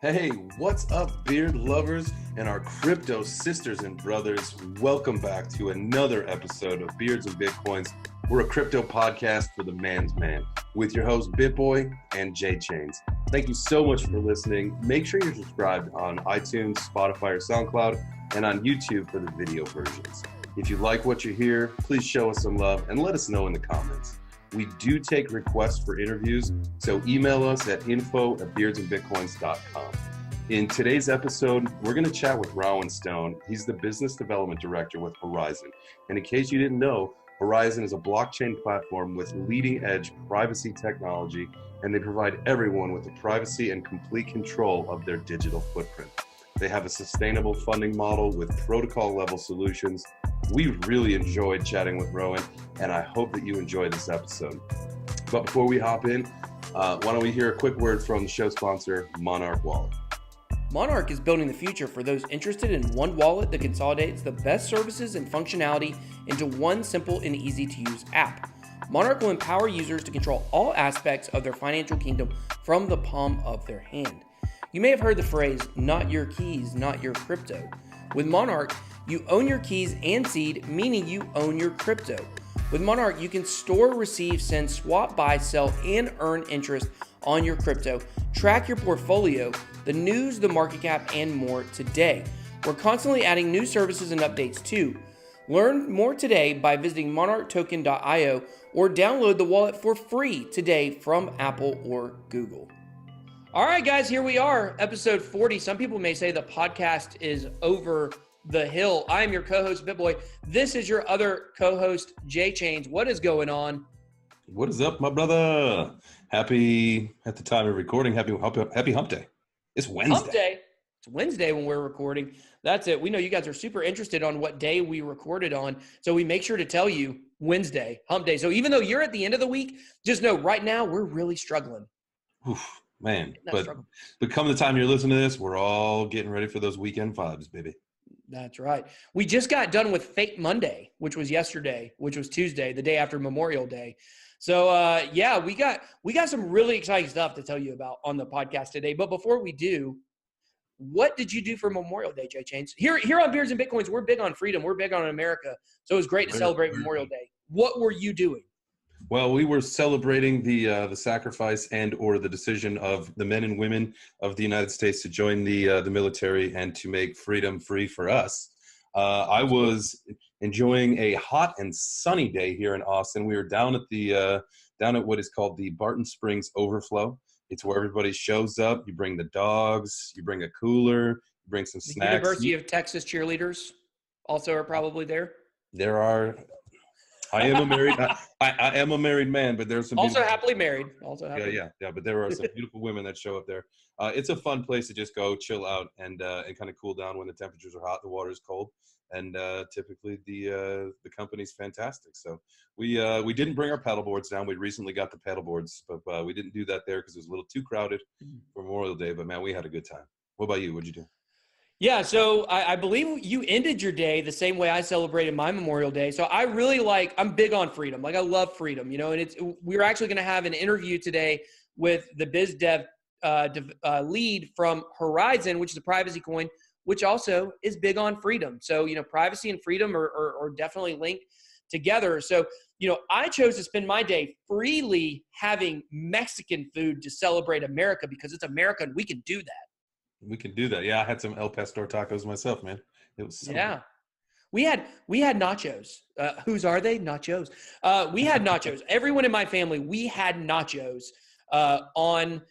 Hey, what's up, beard lovers and our crypto sisters and brothers? Welcome back to another episode of Beards and Bitcoins. We're a crypto podcast for the man's man with your hosts, BitBoy and JChains. Thank you so much for listening. Make sure you're subscribed on iTunes, Spotify, or SoundCloud, and on YouTube for the video versions. If you like what you hear, please show us some love and let us know in the comments. We do take requests for interviews, so email us at info@beardsandbitcoins.com. In today's episode, we're going to chat with Rowan Stone. He's the Business Development Director with Horizen. And in case you didn't know, Horizen is a blockchain platform with leading-edge privacy technology, and they provide everyone with the privacy and complete control of their digital footprint. They have a sustainable funding model with protocol-level solutions. We really enjoyed chatting with Rowan, and I hope that you enjoy this episode. But before we hop in, why don't we hear a quick word from the show sponsor, Monarch Wallet. Monarch is building the future for those interested in one wallet that consolidates the best services and functionality into one simple and easy-to-use app. Monarch will empower users to control all aspects of their financial kingdom from the palm of their hand. You may have heard the phrase, not your keys, not your crypto. With Monarch, you own your keys and seed, meaning you own your crypto. With Monarch, you can store, receive, send, swap, buy, sell, and earn interest on your crypto, track your portfolio, the news, the market cap, and more today. We're constantly adding new services and updates too. Learn more today by visiting monarchtoken.io or download the wallet for free today from Apple or Google. All right, guys, here we are, episode 40. Some people may say the podcast is over the hill. I am your co-host, BitBoy. This is your other co-host, JChains. What is going on? What is up, my brother? Happy, at the time of recording, happy hump day. It's Wednesday. Hump day. It's Wednesday when we're recording. That's it. We know you guys are super interested on what day we recorded on, so we make sure to tell you Wednesday, hump day. So even though you're at the end of the week, just know right now we're really struggling. Oof. Man, but come the time you're listening to this, we're all getting ready for those weekend vibes, baby. That's right. We just got done with Fake Monday, which was yesterday, which was Tuesday, the day after Memorial Day. So, yeah, we got some really exciting stuff to tell you about on the podcast today. But before we do, what did you do for Memorial Day, JChains? Here on Beards and Bitcoins, we're big on freedom. We're big on America. So it was great to celebrate Memorial Day. What were you doing? Well, we were celebrating the sacrifice and or the decision of the men and women of the United States to join the military and to make freedom free for us. I was enjoying a hot and sunny day here in Austin. We were down at what is called the Barton Springs Overflow. It's where everybody shows up. You bring the dogs, you bring a cooler, you bring some snacks. University of Texas cheerleaders also are probably there. There are. I am a married. I am a married man, but there's some also happily married. Also happily. Yeah. But there are some beautiful women that show up there. It's a fun place to just go chill out and kind of cool down when the temperatures are hot, the water is cold, and typically the company's fantastic. So we didn't bring our paddle boards down. We recently got the paddle boards, but we didn't do that there because it was a little too crowded for Memorial Day. But man, we had a good time. What about you? What'd you do? Yeah, so I believe you ended your day the same way I celebrated my Memorial Day. So I really I'm big on freedom. I love freedom, and we're actually going to have an interview today with the biz dev lead from Horizen, which is a privacy coin, which also is big on freedom. So, privacy and freedom are definitely linked together. So, I chose to spend my day freely having Mexican food to celebrate America because it's America and we can do that. We can do that. Yeah, I had some El Pastor tacos myself, man. It was so good. We had nachos. Whose are they? Nachos. We had nachos. Everyone in my family, we had nachos on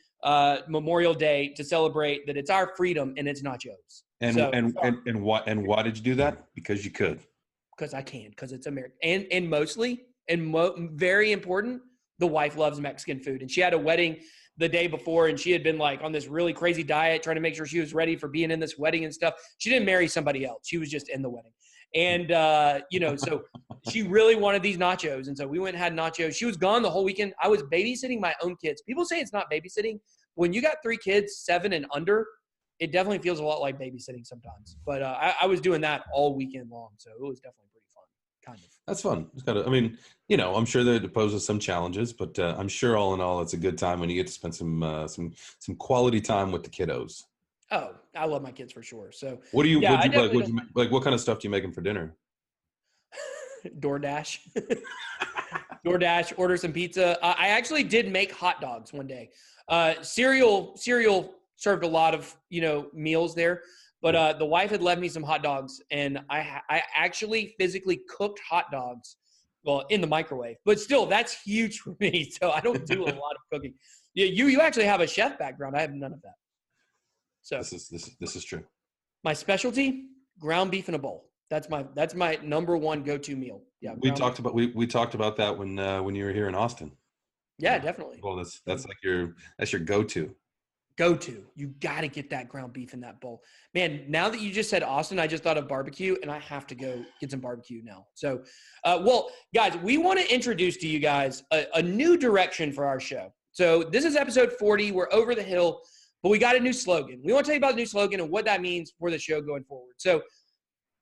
Memorial Day to celebrate that it's our freedom and it's nachos. And why did you do that? Because you could. Because I can. Because it's American. And mostly, very important, the wife loves Mexican food, and she had a wedding the day before, and she had been on this really crazy diet, trying to make sure she was ready for being in this wedding and stuff. She didn't marry somebody else. She was just in the wedding. And, so she really wanted these nachos. And so we went and had nachos. She was gone the whole weekend. I was babysitting my own kids. People say it's not babysitting. When you got 3 kids, 7 and under, it definitely feels a lot like babysitting sometimes. But I was doing that all weekend long. So it was definitely pretty fun. Kind of. That's fun. It's I'm sure that it poses some challenges, but I'm sure all in all, it's a good time when you get to spend some quality time with the kiddos. Oh, I love my kids for sure. So What do you, yeah, would I you like? definitely Would don't you like? What kind of stuff do you make them for dinner? DoorDash. DoorDash, order some pizza. I actually did make hot dogs one day. Cereal served a lot of, meals there, but the wife had left me some hot dogs, and I actually physically cooked hot dogs, well, in the microwave. But still, that's huge for me. So I don't do a lot of cooking. Yeah, you actually have a chef background. I have none of that. So This is true. my specialty, ground beef in a bowl. That's my number one go-to meal. Yeah, We talked about that when you were here in Austin. yeah, definitely. Well, that's like your go-to. Go-to. You got to get that ground beef in that bowl. Man, now that you just said Austin, I just thought of barbecue, and I have to go get some barbecue now. So, well, guys, we want to introduce to you guys a new direction for our show. So this is episode 40. We're over the hill, but we got a new slogan. We want to tell you about the new slogan and what that means for the show going forward. So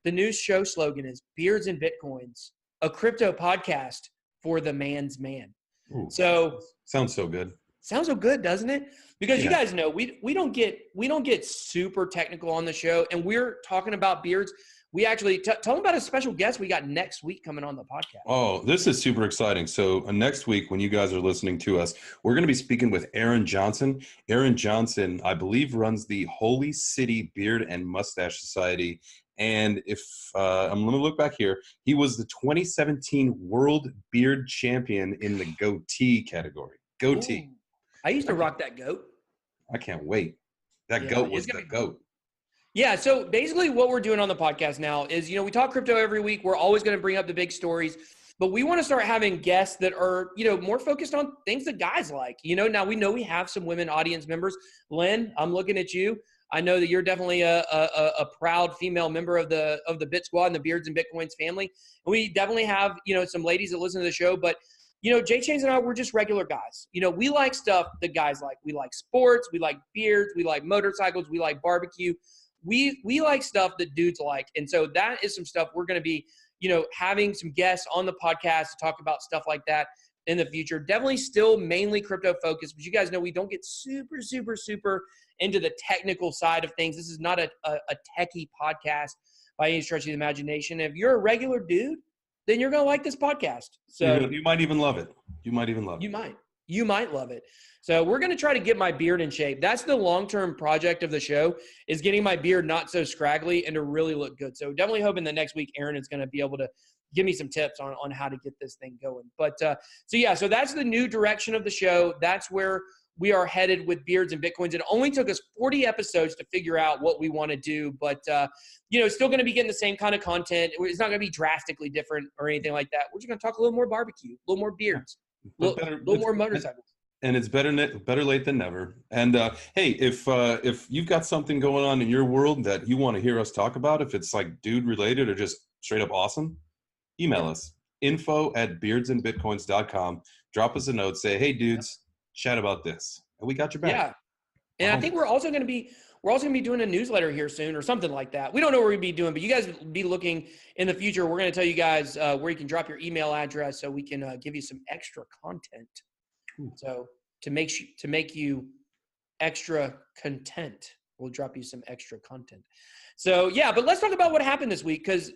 the new show slogan is Beards and Bitcoins, a crypto podcast for the man's man. Ooh, so sounds so good. Sounds so good, doesn't it? Because you guys know we don't get super technical on the show, and we're talking about beards. We actually tell them about a special guest we got next week coming on the podcast. Oh, this is super exciting. So next week, when you guys are listening to us, we're going to be speaking with Aaron Johnson. Aaron Johnson, I believe, runs the Holy City Beard and Mustache Society. And if I'm going to look back here, he was the 2017 World Beard Champion in the goatee category. Goatee. Ooh, I used to rock that goat. I can't wait. That goat was the goat. Yeah, so basically what we're doing on the podcast now is, we talk crypto every week. We're always going to bring up the big stories, but we want to start having guests that are, more focused on things that guys like. Now we know we have some women audience members. Lynn, I'm looking at you. I know that you're definitely a proud female member of the Bit Squad and the Beards and Bitcoins family. And we definitely have, some ladies that listen to the show, but JChains and I, we're just regular guys. We like stuff that guys like. We like sports, we like beards, we like motorcycles, we like barbecue. We like stuff that dudes like. And so that is some stuff we're going to be, having some guests on the podcast to talk about stuff like that in the future. Definitely still mainly crypto focused, but you guys know we don't get super, super, super into the technical side of things. This is not a techie podcast by any stretch of the imagination. If you're a regular dude, then you're going to like this podcast. So you might even love it. You might love it. So we're going to try to get my beard in shape. That's the long-term project of the show, is getting my beard not so scraggly and to really look good. So definitely hoping that next week Aaron is going to be able to give me some tips on how to get this thing going. But so that's the new direction of the show. That's where we are headed with Beards and Bitcoins. It only took us 40 episodes to figure out what we want to do, but still going to be getting the same kind of content. It's not going to be drastically different or anything like that. We're just going to talk a little more barbecue, a little more beards, a little more motorcycles. And it's better late than never. And hey, if you've got something going on in your world that you want to hear us talk about, if it's like dude related or just straight up awesome, email us, info@beardsandbitcoins.com. Drop us a note, say, hey dudes, chat about this, and we got your back. Yeah, and I think we're also going to be doing a newsletter here soon or something like that. We don't know what we're going to be doing, but you guys will be looking in the future. We're going to tell you guys where you can drop your email address so we can give you some extra content. So to make you extra content, we'll drop you some extra content. So yeah, but let's talk about what happened this week, because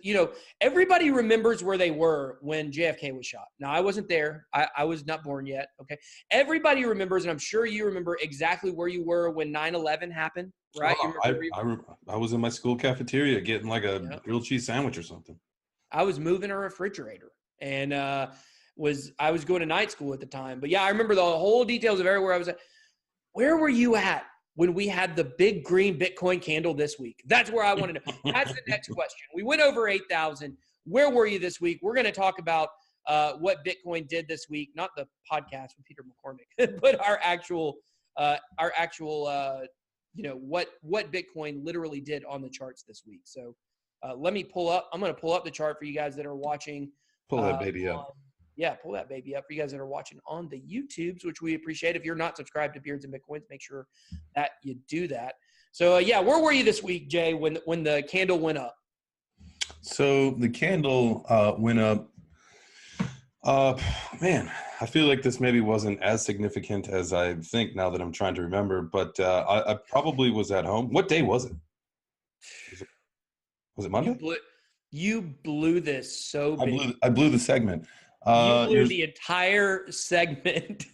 everybody remembers where they were when JFK was shot. Now I wasn't there. I was not born yet. Okay, everybody remembers, and I'm sure you remember exactly where you were when 9/11 happened, right? I was in my school cafeteria getting like a grilled cheese sandwich or something. I was moving a refrigerator, and I was going to night school at the time. But yeah, I remember the whole details of everywhere I was at. Where were you at when we had the big green Bitcoin candle this week? That's where I want to know. That's the next question. We went over 8,000. Where were you this week? We're going to talk about what Bitcoin did this week, not the podcast with Peter McCormick, but our actual what Bitcoin literally did on the charts this week. So I'm going to pull up the chart for you guys that are watching. Pull that baby up. Yeah, pull that baby up for you guys that are watching on the YouTubes, which we appreciate. If you're not subscribed to Beards and Bitcoins, make sure that you do that. So, where were you this week, Jay, when the candle went up? So the candle went up Uh, Man, I feel like this maybe wasn't as significant as I think now that I'm trying to remember, but I probably was at home. What day was it? Was it, was it You Monday? blew you blew this so big. I blew the segment. You blew You're the entire segment.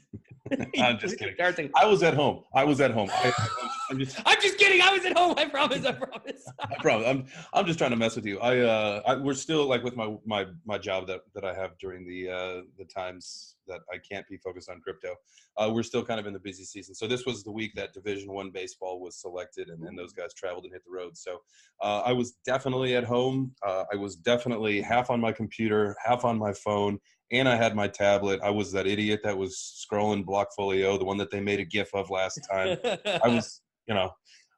You I'm blew just the kidding. entire thing. I was at home. I was at home. I'm just kidding. I was at home. I promise. I promise. I promise. I'm just trying to mess with you. We're still like with my job that I have during the times that I can't be focused on crypto. We're still kind of in the busy season. So this was the week that Division I baseball was selected, and those guys traveled and hit the road. So I was definitely at home. I was definitely half on my computer, half on my phone, and I had my tablet. I was that idiot that was scrolling Blockfolio, the one that they made a GIF of last time. I was, you know,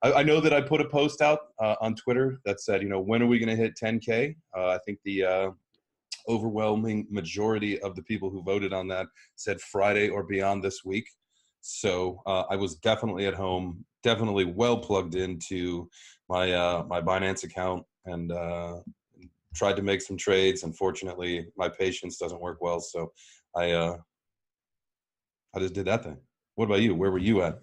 I know that I put a post out on Twitter that said, when are we going to hit 10K? I think the overwhelming majority of the people who voted on that said Friday or beyond this week. So I was definitely at home, definitely well plugged into my Binance account, and tried to make some trades. Unfortunately, my patience doesn't work well, so I I just did that thing. What about you? Where were you at?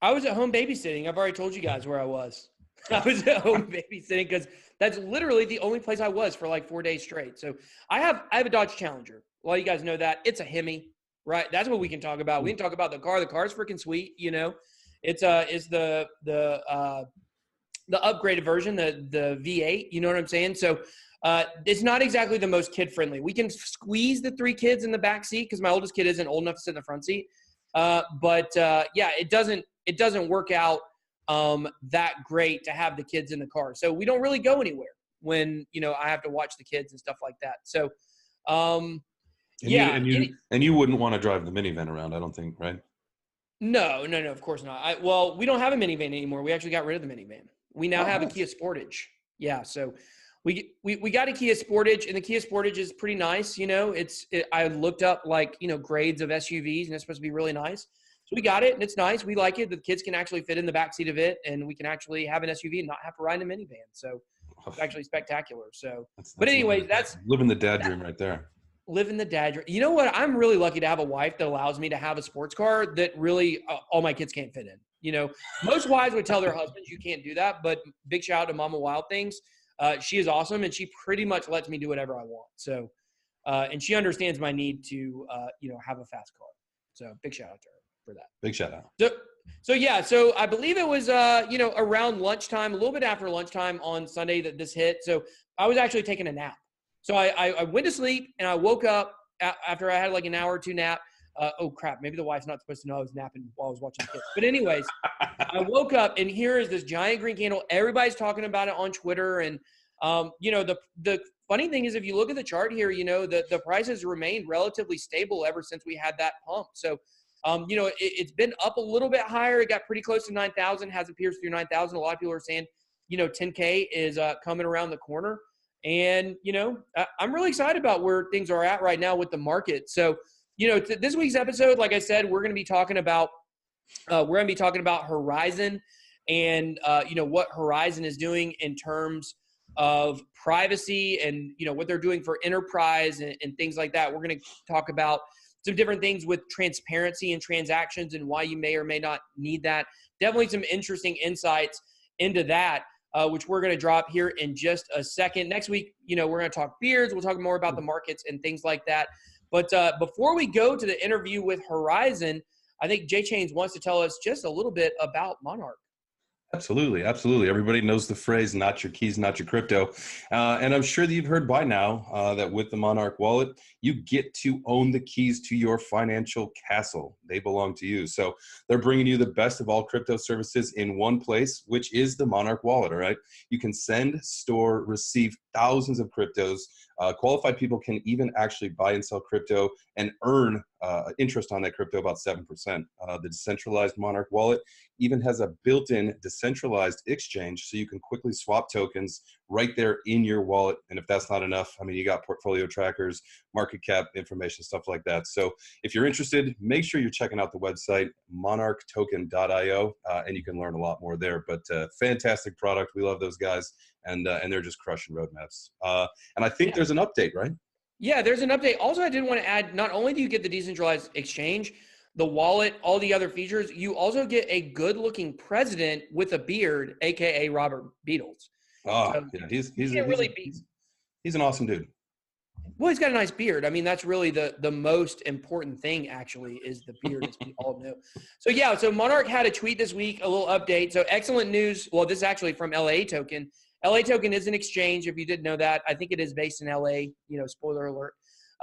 I was at home babysitting. I've already told you guys where I was. I was at home babysitting because that's literally the only place I was for like 4 days straight. So I have a Dodge Challenger. A lot of you guys know that. It's a Hemi, right? That's what we can talk about. We can talk about the car. The car's freaking sweet, It's the upgraded version, the V8, you know what I'm saying? So it's not exactly the most kid friendly. We can squeeze the 3 kids in the back seat because my oldest kid isn't old enough to sit in the front seat. Yeah, it doesn't work out that great to have the kids in the car. So we don't really go anywhere when I have to watch the kids and stuff like that. So And you yeah, and you wouldn't want to drive the minivan around, I don't think, right? no, of course not. Well, we don't have a minivan anymore. We actually got rid of the minivan. We now Oh, have a nice. Kia Sportage. Yeah, so we got a Kia Sportage, and the Kia Sportage is pretty nice. I looked up grades of SUVs, and it's supposed to be really nice. So we got it, and it's nice. We like it. The kids can actually fit in the back seat of it, and we can actually have an SUV and not have to ride in a minivan. So it's actually spectacular. So, but That's anyways, that's living the dad dream right there. living the dad dream. You know what? I'm really lucky to have a wife that allows me to have a sports car that really all my kids can't fit in. Most wives would tell their husbands you can't do that, but big shout out to Mama Wild Things. She is awesome, and she pretty much lets me do whatever I want. So, and she understands my need to, have a fast car. So big shout out to her for that. Big shout out. So yeah, so I believe it was, around lunchtime, a little bit after lunchtime on Sunday that this hit. So I was actually taking a nap. So I went to sleep and I woke up after I had like an hour or two nap. Oh crap, maybe the wife's not supposed to know I was napping while I was watching the kids. But anyways, I woke up and here is this giant green candle. Everybody's talking about it on Twitter. And, the funny thing is if you look at the chart here, the price has remained relatively stable ever since we had that pump. So, it's been up a little bit higher. It got pretty close to 9,000, hasn't pierced through 9,000. A lot of people are saying, 10K is coming around the corner. And, I'm really excited about where things are at right now with the market. So, this week's episode, like I said, we're going to be talking about Horizen and, what Horizen is doing in terms of privacy and, what they're doing for enterprise and things like that. We're going to talk about some different things with transparency and transactions and why you may or may not need that. Definitely some interesting insights into that. Which we're going to drop here in just a second. Next week, we're going to talk beards. We'll talk more about the markets and things like that. But before we go to the interview with Horizen, I think JChains wants to tell us just a little bit about Monarch. Absolutely. Absolutely. Everybody knows the phrase, not your keys, not your crypto. And I'm sure that you've heard by now that with the Monarch wallet, you get to own the keys to your financial castle. They belong to you. So they're bringing you the best of all crypto services in one place, which is the Monarch wallet. All right. You can send, store, receive thousands of cryptos. Qualified people can even actually buy and sell crypto and earn interest on that crypto, about 7%. The decentralized Monarch wallet even has a built-in decentralized exchange, so you can quickly swap tokens right there in your wallet. And if that's not enough, I mean, you got portfolio trackers, market cap information, stuff like that. So if you're interested, make sure you're checking out the website, monarchtoken.io, and you can learn a lot more there. But fantastic product. We love those guys, and they're just crushing roadmaps. And I think there's an update, right? Yeah, there's an update. Also, I did want to add, not only do you get the decentralized exchange, the wallet, all the other features, you also get a good-looking president with a beard, aka Robert Beatles. Oh, So yeah, you can't really beat. he's an awesome dude. Well, he's got a nice beard. I mean, that's really the most important thing, actually, is the beard, as we all know. So, yeah, so Monarch had a tweet this week, a little update. So, excellent news. Well, this is actually from LA Token. LA Token is an exchange, if you didn't know that. I think it is based in LA, spoiler alert.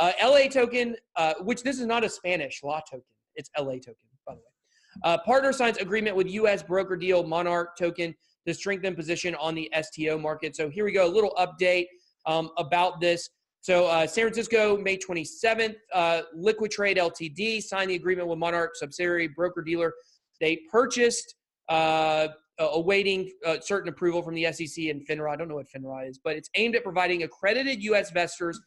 LA Token, which this is not a Spanish law token. It's LA Token, by the way. Partner signs agreement with U.S. broker deal Monarch Token to strengthen position on the STO market. So, here we go, a little update about this. So San Francisco, May 27th, Liquid Trade Ltd. signed the agreement with Monarch subsidiary broker-dealer. They purchased, awaiting certain approval from the SEC and FINRA. I don't know what FINRA is, but it's aimed at providing accredited U.S. investors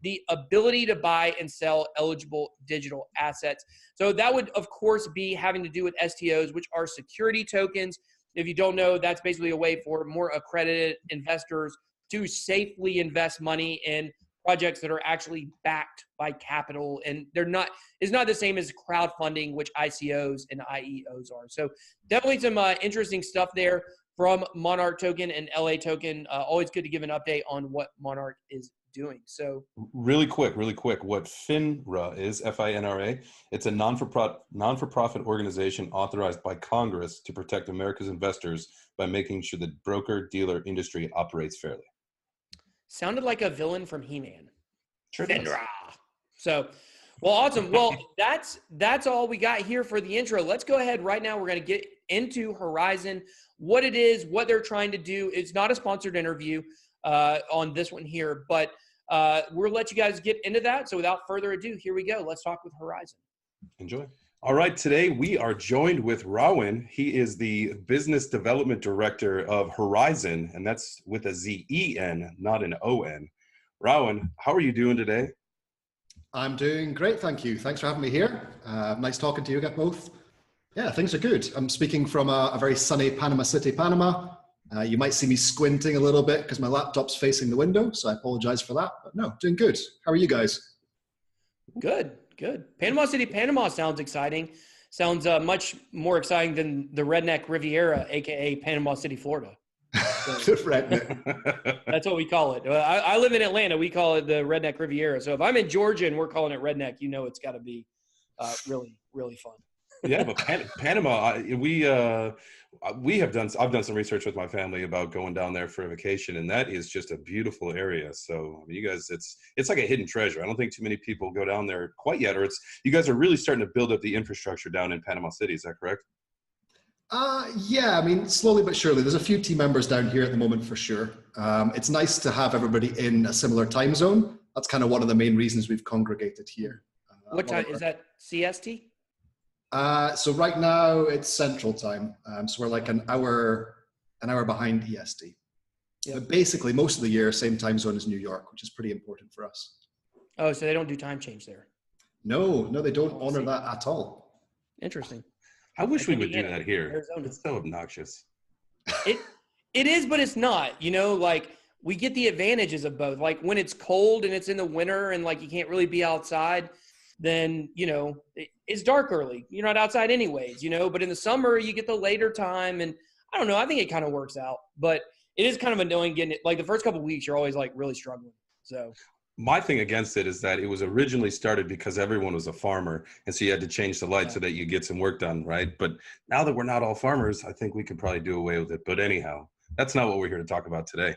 the ability to buy and sell eligible digital assets. So that would, of course, be having to do with STOs, which are security tokens. If you don't know, that's basically a way for more accredited investors to safely invest money in projects that are actually backed by capital, and it's not the same as crowdfunding, which ICOs and IEOs are. So definitely some interesting stuff there from Monarch Token and LA Token. Always good to give an update on what Monarch is doing. So really quick, what FINRA is, FINRA, it's a non-for-profit organization authorized by Congress to protect America's investors by making sure the broker-dealer industry operates fairly. Sounded like a villain from He-Man. Sure does. So, well, awesome. Well, that's all we got here for the intro. Let's go ahead right now. We're going to get into Horizen, what it is, what they're trying to do. It's not a sponsored interview on this one here, but we'll let you guys get into that. So without further ado, here we go. Let's talk with Horizen. Enjoy. All right, today we are joined with Rowan. He is the Business Development Director of Horizen, and that's with a Z-E-N, not an O-N. Rowan, how are you doing today? I'm doing great, thank you. Thanks for having me here. Nice talking to you guys both. Yeah, things are good. I'm speaking from a very sunny Panama City, Panama. You might see me squinting a little bit because my laptop's facing the window, so I apologize for that. But no, doing good. How are you guys? Good. Panama City, Panama sounds exciting. Sounds much more exciting than the Redneck Riviera, aka Panama City, Florida. The redneck. That's what we call it. I live in Atlanta. We call it the Redneck Riviera. So if I'm in Georgia and we're calling it Redneck, it's got to be really, really fun. Yeah, but Panama, I've done some research with my family about going down there for a vacation, and that is just a beautiful area. So I mean, you guys, it's like a hidden treasure. I don't think too many people go down there quite yet, or you guys are really starting to build up the infrastructure down in Panama City. Is that correct? Yeah, I mean, slowly but surely. There's a few team members down here at the moment for sure. It's nice to have everybody in a similar time zone. That's kind of one of the main reasons we've congregated here. What time is that? CST? So right now it's Central Time. So we're like an hour behind EST. Yep. But basically, most of the year, same time zone as New York, which is pretty important for us. Oh, so they don't do time change there? No, they don't honor that at all. Interesting. I wish we would do that here. Arizona. It's so obnoxious. It is, but it's not. Like we get the advantages of both. Like when it's cold and it's in the winter and like you can't really be outside, then it's dark early. You're not outside anyways, but in the summer you get the later time, and I don't know, I think it kind of works out, but it is kind of annoying getting it. Like the first couple of weeks you're always like really struggling. So my thing against it is that it was originally started because everyone was a farmer, and so you had to change the light so that you get some work done, right? But now that we're not all farmers, I think we could probably do away with it. But anyhow, that's not what we're here to talk about today.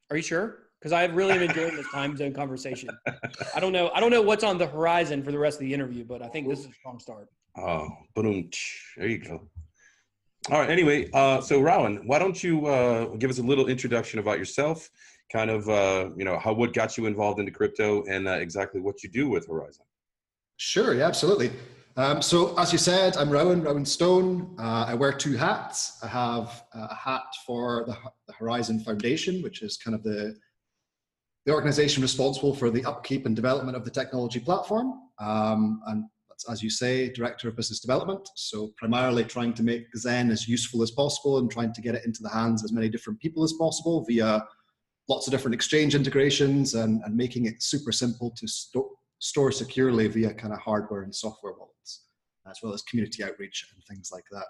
Are you sure? Because I really am enjoying this time zone conversation. I don't know what's on the horizon for the rest of the interview, but I think this is a strong start. Oh, boom! There you go. All right. Anyway, so Rowan, why don't you give us a little introduction about yourself, kind of what got you involved into crypto, and exactly what you do with Horizen. Sure. Yeah, absolutely. So as you said, I'm Rowan Stone. I wear two hats. I have a hat for the Horizen Foundation, which is kind of the organization responsible for the upkeep and development of the technology platform. And that's, as you say, Director of Business Development. So primarily trying to make Zen as useful as possible and trying to get it into the hands of as many different people as possible via lots of different exchange integrations and making it super simple to store securely via kind of hardware and software wallets, as well as community outreach and things like that.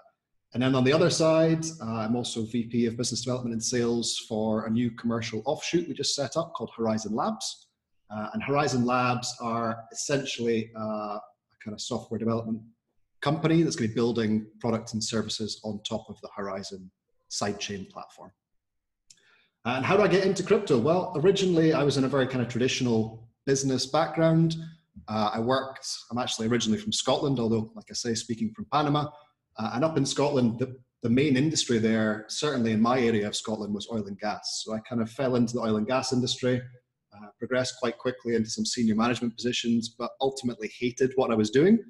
And then on the other side, I'm also VP of Business Development and Sales for a new commercial offshoot we just set up called Horizen Labs. And Horizen Labs are essentially a kind of software development company that's going to be building products and services on top of the Horizen sidechain platform. And how do I get into crypto? Well, originally I was in a very kind of traditional business background. I'm actually originally from Scotland, although, like I say, speaking from Panama. And up in Scotland, the main industry there, certainly in my area of Scotland, was oil and gas. So I kind of fell into the oil and gas industry, progressed quite quickly into some senior management positions, but ultimately hated what I was doing.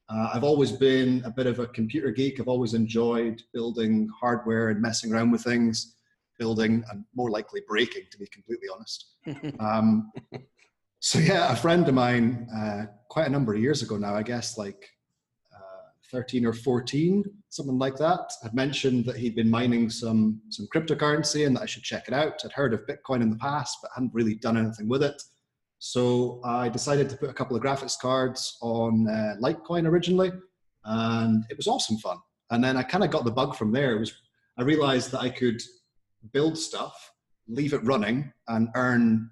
I've always been a bit of a computer geek. I've always enjoyed building hardware and messing around with things, building and more likely breaking, to be completely honest. So yeah, a friend of mine, quite a number of years ago now, I guess like 13 or 14, something like that, had mentioned that he'd been mining some cryptocurrency and that I should check it out. I'd heard of Bitcoin in the past, but hadn't really done anything with it. So I decided to put a couple of graphics cards on Litecoin originally, and it was awesome fun. And then I kind of got the bug from there. I realized that I could build stuff, leave it running, and earn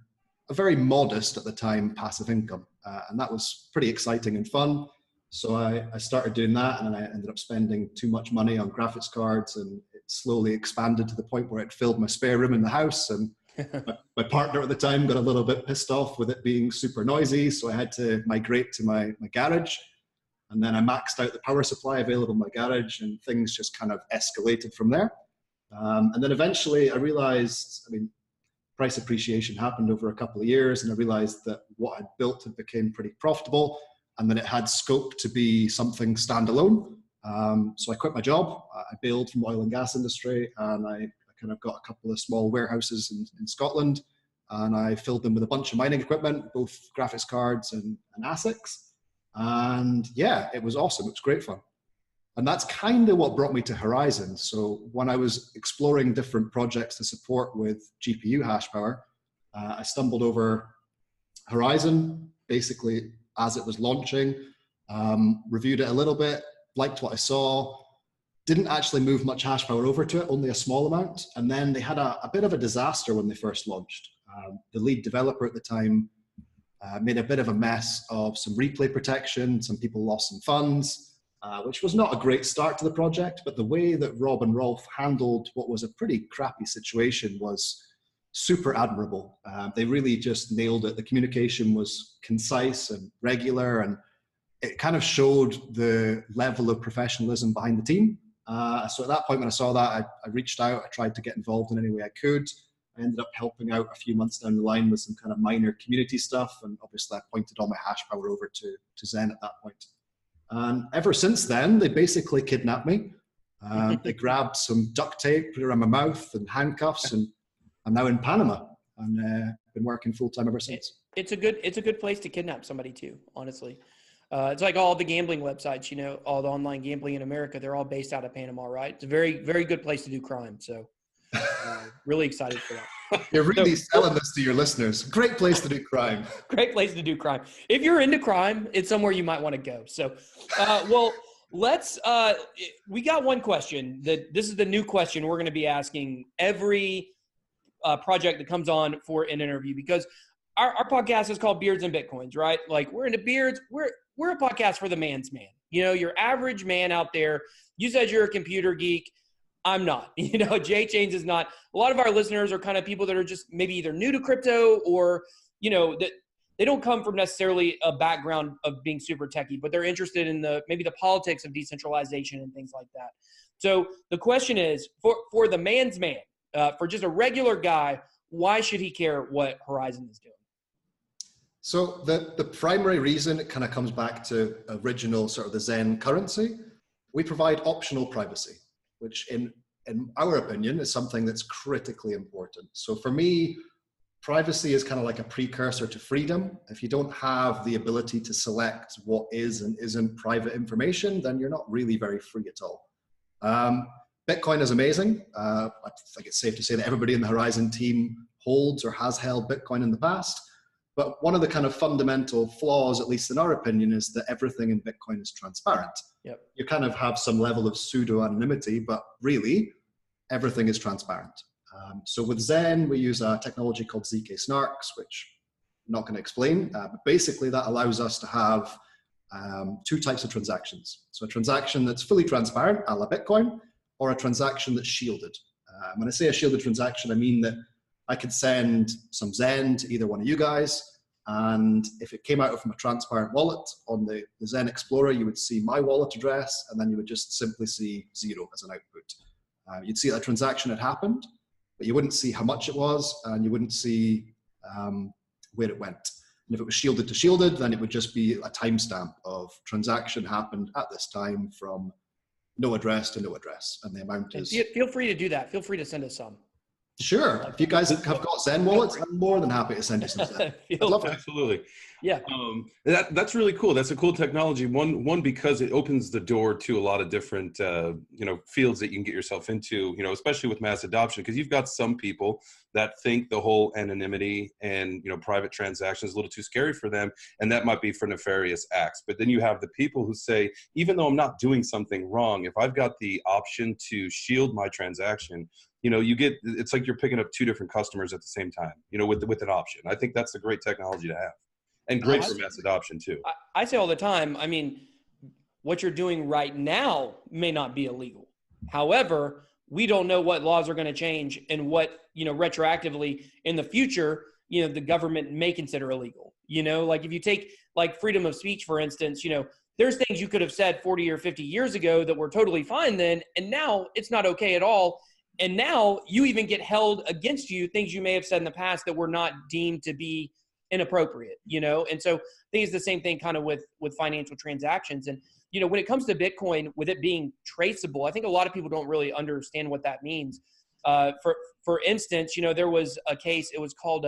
a very modest at the time passive income. And that was pretty exciting and fun. So I started doing that, and then I ended up spending too much money on graphics cards, and it slowly expanded to the point where it filled my spare room in the house. And my partner at the time got a little bit pissed off with it being super noisy, so I had to migrate to my garage. And then I maxed out the power supply available in my garage, and things just kind of escalated from there. And then eventually I realized, price appreciation happened over a couple of years, and I realized that what I'd built had become pretty profitable, and then it had scope to be something standalone. So I quit my job. I bailed from the oil and gas industry, and I kind of got a couple of small warehouses in Scotland, and I filled them with a bunch of mining equipment, both graphics cards and ASICs. And yeah, it was awesome. It was great fun. And that's kind of what brought me to Horizen. So when I was exploring different projects to support with GPU hash power, I stumbled over Horizen, basically as it was launching, reviewed it a little bit, liked what I saw, didn't actually move much hash power over to it, only a small amount. And then they had a bit of a disaster when they first launched. The lead developer at the time made a bit of a mess of some replay protection. Some people lost some funds, which was not a great start to the project, but the way that Rob and Rolf handled what was a pretty crappy situation was super admirable. They really just nailed it. The communication was concise and regular, and it kind of showed the level of professionalism behind the team. So at that point, when I saw that, I reached out. I tried to get involved in any way I could. I ended up helping out a few months down the line with some kind of minor community stuff, and obviously I pointed all my hash power over to Zen at that point. And ever since then, they basically kidnapped me. They grabbed some duct tape, put it around my mouth, and handcuffs, and I'm now in Panama, and been working full time ever since. It's a good place to kidnap somebody too, honestly. It's like all the gambling websites, all the online gambling in America, they're all based out of Panama, right? It's a very, very good place to do crime. So really excited for that. You're really selling this to your listeners. Great place to do crime. Great place to do crime. If you're into crime, it's somewhere you might want to go. So, well, we got one question. This is the new question we're going to be asking every project that comes on for an interview, because our podcast is called Beards and Bitcoins, right? Like, we're into beards. We're a podcast for the man's man. Your average man out there. You said you're a computer geek. I'm not. JChains is not. A lot of our listeners are kind of people that are just maybe either new to crypto, or that they don't come from necessarily a background of being super techie, but they're interested in maybe the politics of decentralization and things like that. So the question is, for the man's man, for just a regular guy, why should he care what Horizen is doing? So the primary reason, it kind of comes back to original sort of the Zen currency. We provide optional privacy, which in our opinion is something that's critically important. So for me, privacy is kind of like a precursor to freedom. If you don't have the ability to select what is and isn't private information, then you're not really very free at all. Bitcoin is amazing. I think it's safe to say that everybody in the Horizen team holds or has held Bitcoin in the past. But one of the kind of fundamental flaws, at least in our opinion, is that everything in Bitcoin is transparent. Yep. You kind of have some level of pseudo-anonymity, but really, everything is transparent. So with Zen, we use a technology called ZK Snarks, which I'm not going to explain, but basically that allows us to have two types of transactions. So a transaction that's fully transparent, a la Bitcoin, or a transaction that's shielded. When I say a shielded transaction, I mean that I could send some Zen to either one of you guys, and if it came out from a transparent wallet on the Zen Explorer, you would see my wallet address, and then you would just simply see 0 as an output. You'd see that a transaction had happened, but you wouldn't see how much it was, and you wouldn't see where it went. And if it was shielded to shielded, then it would just be a timestamp of transaction happened at this time from no address to no address, and the amount is... Feel free to do that. Feel free to send us some. Sure. If you guys have got Zen wallets, I'm more than happy to send you some Zen. I'd love it. Absolutely. Yeah. That's really cool. That's a cool technology. One, because it opens the door to a lot of different, fields that you can get yourself into, especially with mass adoption, because you've got some people that think the whole anonymity and, private transactions is a little too scary for them. And that might be for nefarious acts. But then you have the people who say, even though I'm not doing something wrong, if I've got the option to shield my transaction, it's like you're picking up two different customers at the same time, with an option. I think that's a great technology to have, and great for mass adoption too. I say all the time, what you're doing right now may not be illegal. However, we don't know what laws are going to change and what, retroactively in the future, the government may consider illegal. Like if you take like freedom of speech, for instance, there's things you could have said 40 or 50 years ago that were totally fine then, and now it's not okay at all. And now you even get held against you things you may have said in the past that were not deemed to be inappropriate, And so I think it's the same thing kind of with financial transactions. And, when it comes to Bitcoin, with it being traceable, I think a lot of people don't really understand what that means. For instance, there was a case, it was called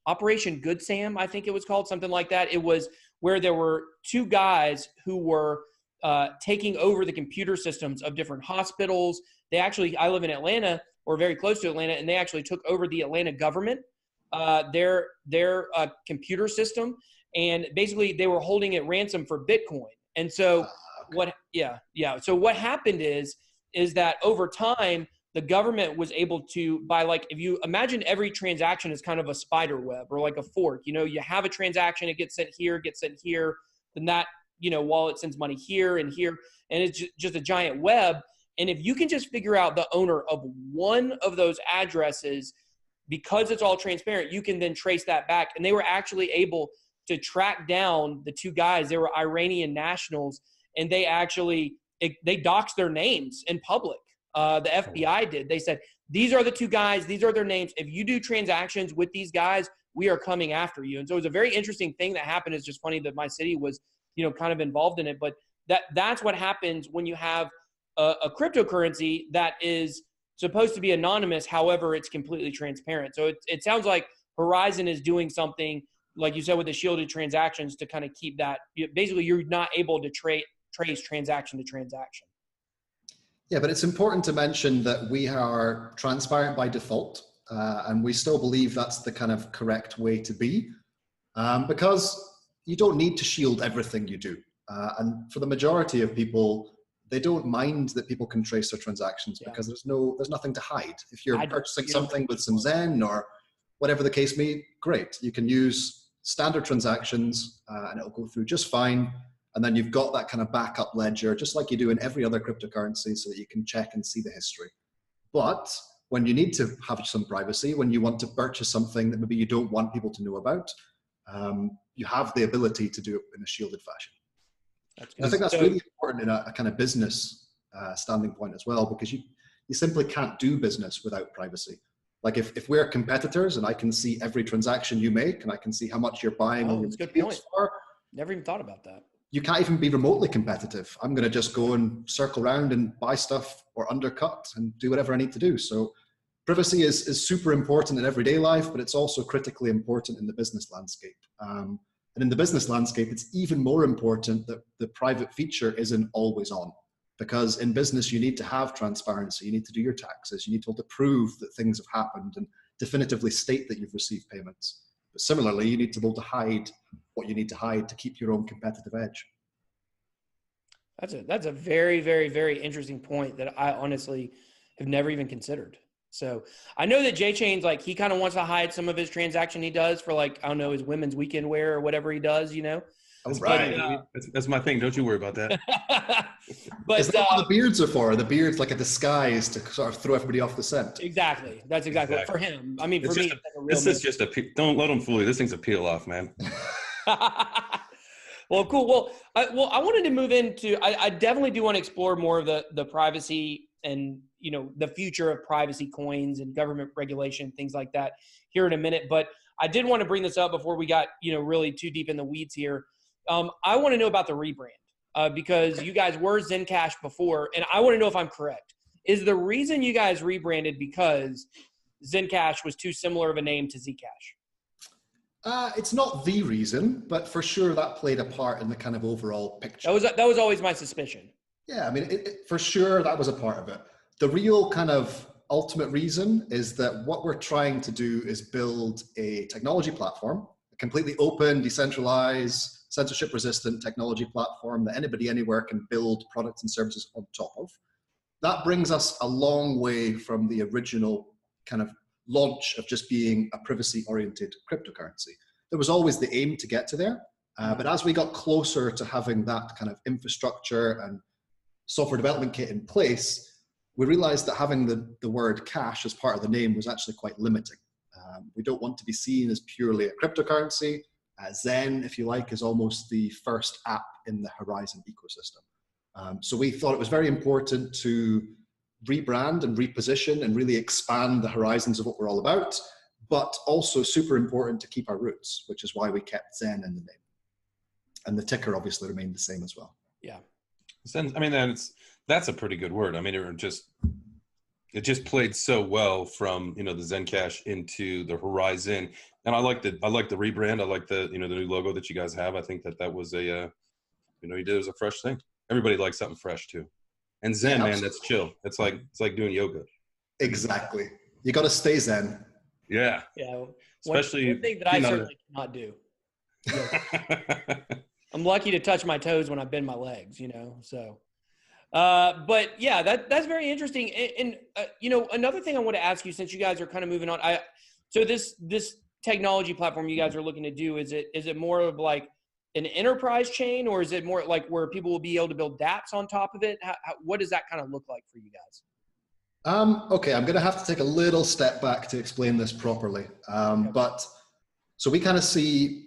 Operation Good Sam, I think it was called, something like that. It was where there were two guys who were taking over the computer systems of different hospitals. I live in Atlanta, or very close to Atlanta, and they actually took over the Atlanta government, their computer system, and basically they were holding it ransom for Bitcoin. And so So what happened is that over time, the government was able to, if you imagine every transaction is kind of a spider web or like a fork, you have a transaction, it gets sent here, then that, wallet sends money here, and it's just a giant web. And if you can just figure out the owner of one of those addresses, because it's all transparent, you can then trace that back. And they were actually able to track down the two guys. They were Iranian nationals, and they doxed their names in public. The FBI did. They said, these are the two guys, these are their names. If you do transactions with these guys, we are coming after you. And so it was a very interesting thing that happened. It's just funny that my city was, kind of involved in it. But that's what happens when you have a cryptocurrency that is supposed to be anonymous. However, it's completely transparent. So it sounds like Horizen is doing something, like you said, with the shielded transactions to kind of keep that. Basically, you're not able to trace transaction to transaction. Yeah, but it's important to mention that we are transparent by default, and we still believe that's the kind of correct way to be, because you don't need to shield everything you do. And for the majority of people, they don't mind that people can trace their transactions because there's nothing to hide. If you're purchasing something with some Zen or whatever the case may be, great. You can use standard transactions and it'll go through just fine. And then you've got that kind of backup ledger, just like you do in every other cryptocurrency, so that you can check and see the history. But when you need to have some privacy, when you want to purchase something that maybe you don't want people to know about, you have the ability to do it in a shielded fashion. I think that's really important in a kind of business standing point as well, because you simply can't do business without privacy. Like if we're competitors and I can see every transaction you make and I can see how much you're buying all your materials for. Never even thought about that. You can't even be remotely competitive. I'm going to just go and circle around and buy stuff or undercut and do whatever I need to do. So privacy is super important in everyday life, but it's also critically important in the business landscape. And in the business landscape, it's even more important that the private feature isn't always on. because in business, you need to have transparency. You need to do your taxes. You need to be able to prove that things have happened and definitively state that you've received payments. But similarly, you need to be able to hide what you need to hide to keep your own competitive edge. That's a very, very, very interesting point that I honestly have never even considered. So I know that JChains, like, he kind of wants to hide some of his transaction he does for, like, I don't know, his women's weekend wear or whatever he does, you know? That's right. That's my thing. Don't you worry about that. But is that what the beards are for? The beard's like a disguise to sort of throw everybody off the scent. Exactly. That's exactly. For him. I mean, for me, this is just don't let them fool you. This thing's a peel off, man. Well, cool. Well, I wanted to move into, I definitely do want to explore more of the privacy and, you know, the future of privacy coins and government regulation, things like that here in a minute. But I did want to bring this up before we got, you know, really too deep in the weeds here. I want to know about the rebrand because you guys were Zencash before, and I want to know if I'm correct. Is the reason you guys rebranded because Zencash was too similar of a name to Zcash? It's not the reason, but for sure that played a part in the kind of overall picture. That was always my suspicion. Yeah, I mean, for sure that was a part of it. The real kind of ultimate reason is that what we're trying to do is build a technology platform, a completely open, decentralized, censorship-resistant technology platform that anybody anywhere can build products and services on top of. That brings us a long way from the original kind of launch of just being a privacy-oriented cryptocurrency. There was always the aim to get to there, but as we got closer to having that kind of infrastructure and software development kit in place, we realized that having the word cash as part of the name was actually quite limiting. We don't want to be seen as purely a cryptocurrency. Zen, if you like, is almost the first app in the Horizen ecosystem. So we thought it was very important to rebrand and reposition and really expand the horizons of what we're all about, but also super important to keep our roots, which is why we kept Zen in the name. And the ticker obviously remained the same as well. Yeah. Zen, I mean, that's a pretty good word. I mean, it just played so well from, you know, the Zencash into the Horizen. And I like the rebrand. I like the, you know, the new logo that you guys have. I think that was a, you know, you did it as a fresh thing. Everybody likes something fresh too. And Zen, man, that's chill. It's like doing yoga. Exactly. You got to stay Zen. Yeah. Yeah. Especially one thing that I certainly cannot do. I'm lucky to touch my toes when I bend my legs, you know, so. But yeah, that's very interesting. And you know, another thing I want to ask you, since you guys are kind of moving on, so this technology platform you guys are looking to do, is it more of like an enterprise chain, or is it more like where people will be able to build dApps on top of it? What does that kind of look like for you guys? Okay, I'm going to have to take a little step back to explain this properly. But so we kind of see,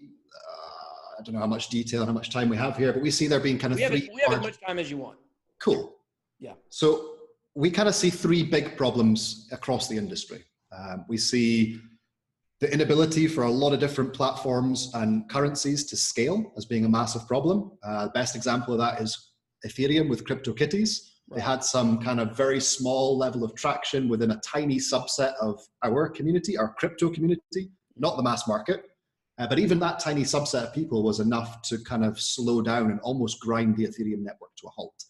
I don't know how much detail and how much time we have here, but we see there being kind of we have as much time as you want. Cool. Yeah. So we kind of see three big problems across the industry. We see the inability for a lot of different platforms and currencies to scale as being a massive problem. The best example of that is Ethereum with CryptoKitties. They had some kind of very small level of traction within a tiny subset of our community, our crypto community, not the mass market. But even that tiny subset of people was enough to kind of slow down and almost grind the Ethereum network to a halt.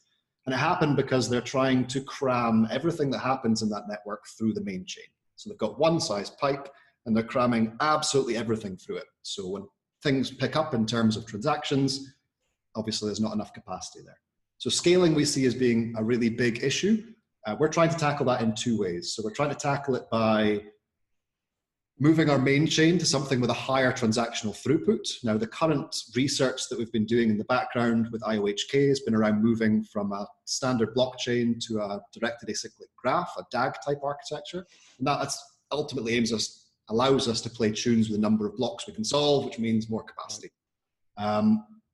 And it happened because they're trying to cram everything that happens in that network through the main chain. So they've got one size pipe and they're cramming absolutely everything through it. So when things pick up in terms of transactions, obviously there's not enough capacity there. So scaling we see as being a really big issue. We're trying to tackle that in two ways. So we're trying to tackle it by moving our main chain to something with a higher transactional throughput. Now, the current research that we've been doing in the background with IOHK has been around moving from a standard blockchain to a directed acyclic graph, a DAG type architecture. And that's ultimately allows us to play tunes with the number of blocks we can solve, which means more capacity.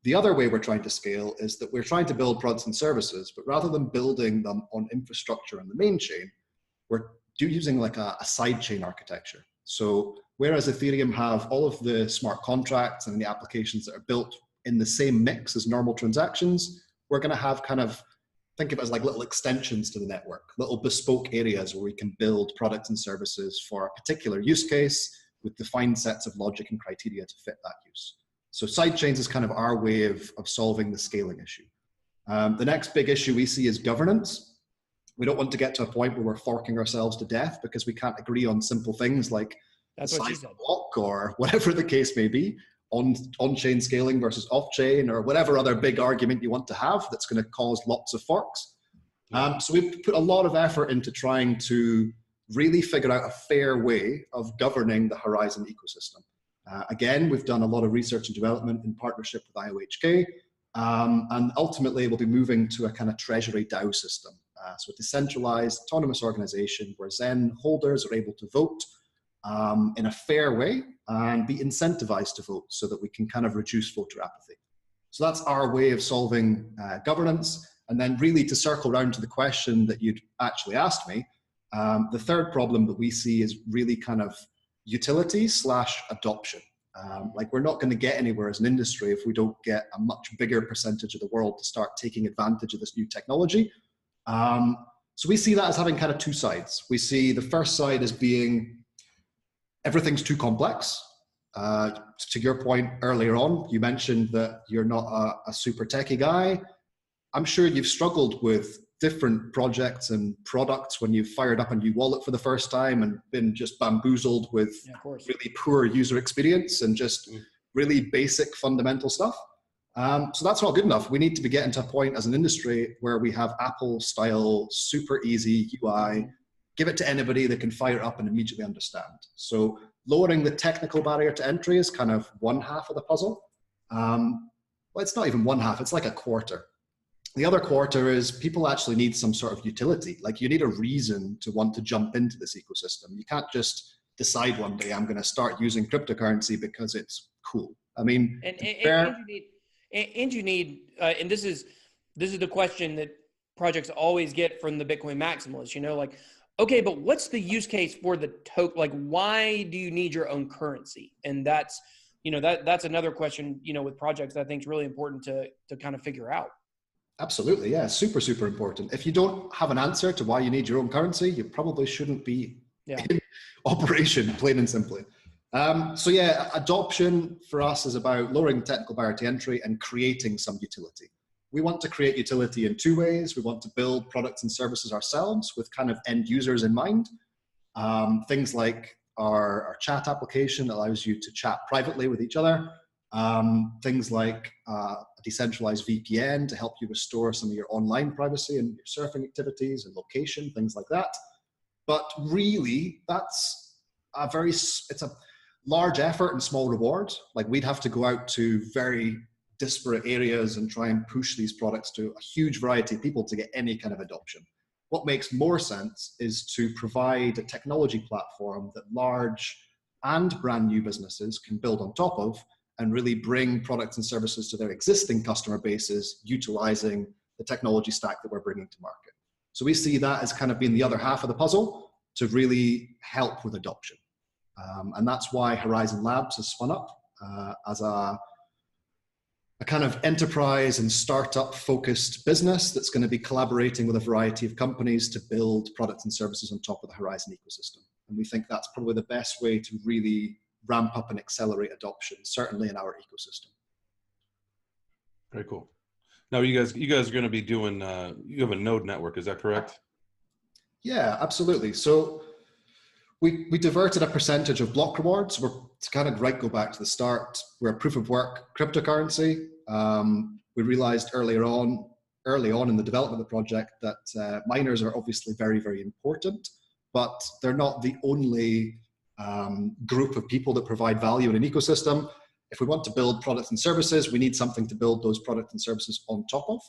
The other way we're trying to scale is that we're trying to build products and services, but rather than building them on infrastructure on the main chain, we're using like a side chain architecture. So whereas Ethereum have all of the smart contracts and the applications that are built in the same mix as normal transactions, we're going to have kind of, think of it as like little extensions to the network, little bespoke areas where we can build products and services for a particular use case with defined sets of logic and criteria to fit that use. So sidechains is kind of our way of solving the scaling issue. The next big issue we see is governance. We don't want to get to a point where we're forking ourselves to death because we can't agree on simple things like That's the what she size said. of the block or whatever the case may be, on-chain scaling versus off-chain, or whatever other big argument you want to have that's going to cause lots of forks. So we've put a lot of effort into trying to really figure out a fair way of governing the Horizen ecosystem. Again, we've done a lot of research and development in partnership with IOHK, and ultimately we'll be moving to a kind of treasury DAO system. So a decentralized, autonomous organization where Zen holders are able to vote in a fair way and be incentivized to vote so that we can kind of reduce voter apathy. So that's our way of solving governance. And then really to circle around to the question that you'd actually asked me, the third problem that we see is really kind of utility / adoption. Like we're not going to get anywhere as an industry if we don't get a much bigger percentage of the world to start taking advantage of this new technology. So we see that as having kind of two sides. We see the first side as being everything's too complex. To your point earlier on, you mentioned that you're not a super techie guy. I'm sure you've struggled with different projects and products when you've fired up a new wallet for the first time and been just bamboozled with really poor user experience and just really basic fundamental stuff. So that's not good enough. We need to be getting to a point as an industry where we have Apple style, super easy UI, give it to anybody that can fire it up and immediately understand. So lowering the technical barrier to entry is kind of one half of the puzzle. Well, it's not even one half, it's like a quarter. The other quarter is people actually need some sort of utility. Like you need a reason to want to jump into this ecosystem. You can't just decide one day, I'm going to start using cryptocurrency because it's cool. I mean, and you need, and this is the question that projects always get from the Bitcoin maximalists, you know, like, okay, but what's the use case for the token? Like, why do you need your own currency? And that's, you know, that's another question, you know, with projects that I think is really important to kind of figure out. Absolutely. Yeah. Super, super important. If you don't have an answer to why you need your own currency, you probably shouldn't be in operation, plain and simply. So yeah, adoption for us is about lowering the technical barrier to entry and creating some utility. We want to create utility in two ways. We want to build products and services ourselves with kind of end users in mind. Things like our chat application that allows you to chat privately with each other. Things like a decentralized VPN to help you restore some of your online privacy and your surfing activities and location, things like that. But really, it's a large effort and small reward. Like we'd have to go out to very disparate areas and try and push these products to a huge variety of people to get any kind of adoption. What makes more sense is to provide a technology platform that large and brand new businesses can build on top of and really bring products and services to their existing customer bases, utilizing the technology stack that we're bringing to market. So we see that as kind of being the other half of the puzzle to really help with adoption. And that's why Horizen Labs has spun up as a kind of enterprise and startup focused business that's going to be collaborating with a variety of companies to build products and services on top of the Horizen ecosystem. And we think that's probably the best way to really ramp up and accelerate adoption, certainly in our ecosystem. Very cool. Now you guys are going to be doing, you have a node network, is that correct? Yeah, absolutely. So we diverted a percentage of block rewards. We're to kind of go back to the start. We're a proof of work cryptocurrency. We realized early on in the development of the project that miners are obviously very, very important, but they're not the only group of people that provide value in an ecosystem. If we want to build products and services, we need something to build those products and services on top of.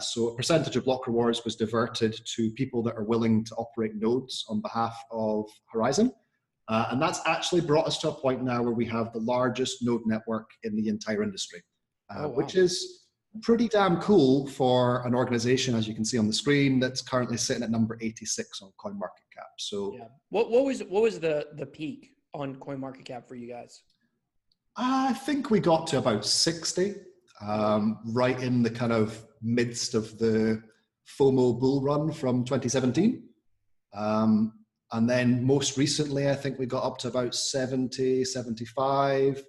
So a percentage of block rewards was diverted to people that are willing to operate nodes on behalf of Horizen. And that's actually brought us to a point now where we have the largest node network in the entire industry, which is pretty damn cool for an organization, as you can see on the screen, that's currently sitting at number 86 on CoinMarketCap. So yeah. What was the peak on CoinMarketCap for you guys? I think we got to about 60, right in the kind of midst of the FOMO bull run from 2017. And then most recently, I think we got up to about 70, 75.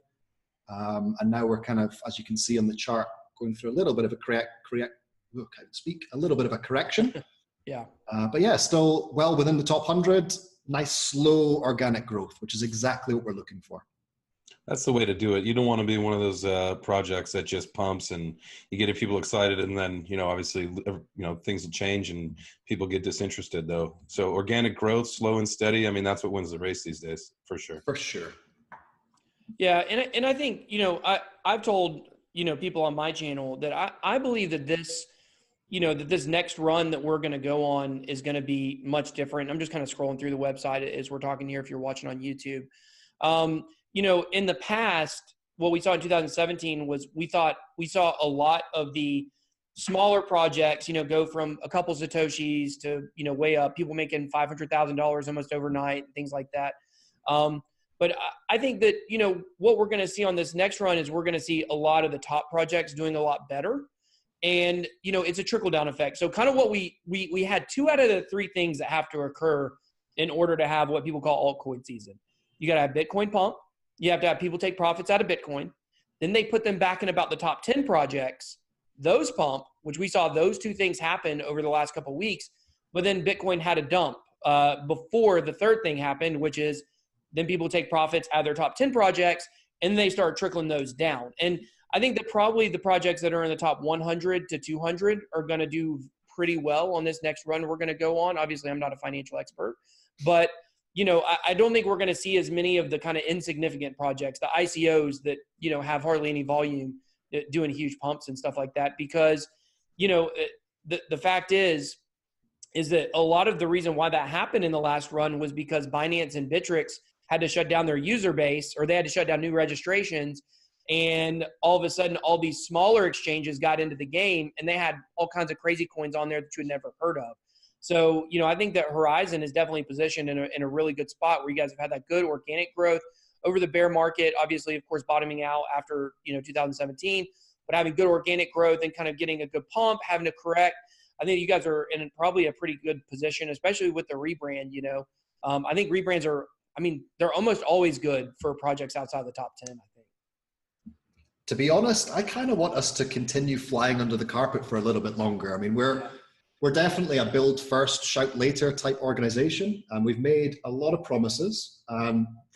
And now we're kind of, as you can see on the chart, going through a little bit of a can't speak, a little bit of a correction. Yeah. But yeah, still well within the top 100. Nice, slow, organic growth, which is exactly what we're looking for. That's the way to do it. You don't want to be one of those projects that just pumps and you get people excited, and then obviously things will change and people get disinterested though. So organic growth, slow and steady. I mean, that's what wins the race these days, for sure. For sure. Yeah, and I think I've told people on my channel that I believe that this that this next run that we're going to go on is going to be much different. I'm just kind of scrolling through the website as we're talking here. If you're watching on YouTube. In the past, what we saw in 2017 was we saw a lot of the smaller projects, go from a couple Satoshis to, way up, people making $500,000 almost overnight, things like that. But I think that, what we're going to see on this next run is we're going to see a lot of the top projects doing a lot better. And, it's a trickle down effect. So kind of what we had 2 out of the 3 things that have to occur in order to have what people call altcoin season. You got to have Bitcoin pump. You have to have people take profits out of Bitcoin. Then they put them back in about the top 10 projects. Those pump, which we saw those 2 things happen over the last couple of weeks. But then Bitcoin had a dump before the third thing happened, which is then people take profits out of their top 10 projects and they start trickling those down. And I think that probably the projects that are in the top 100 to 200 are going to do pretty well on this next run we're going to go on. Obviously, I'm not a financial expert, but I don't think we're going to see as many of the kind of insignificant projects, the ICOs that, have hardly any volume doing huge pumps and stuff like that. Because, the fact is that a lot of the reason why that happened in the last run was because Binance and Bittrex had to shut down their user base, or they had to shut down new registrations. And all of a sudden, all these smaller exchanges got into the game and they had all kinds of crazy coins on there that you had never heard of. So, I think that Horizen is definitely positioned in a really good spot where you guys have had that good organic growth over the bear market, obviously, of course, bottoming out after, 2017, but having good organic growth and kind of getting a good pump, having to correct. I think you guys are in probably a pretty good position, especially with the rebrand, I think rebrands they're almost always good for projects outside the top 10, I think. To be honest, I kind of want us to continue flying under the carpet for a little bit longer. I mean, we're definitely a build first, shout later type organization. And we've made a lot of promises.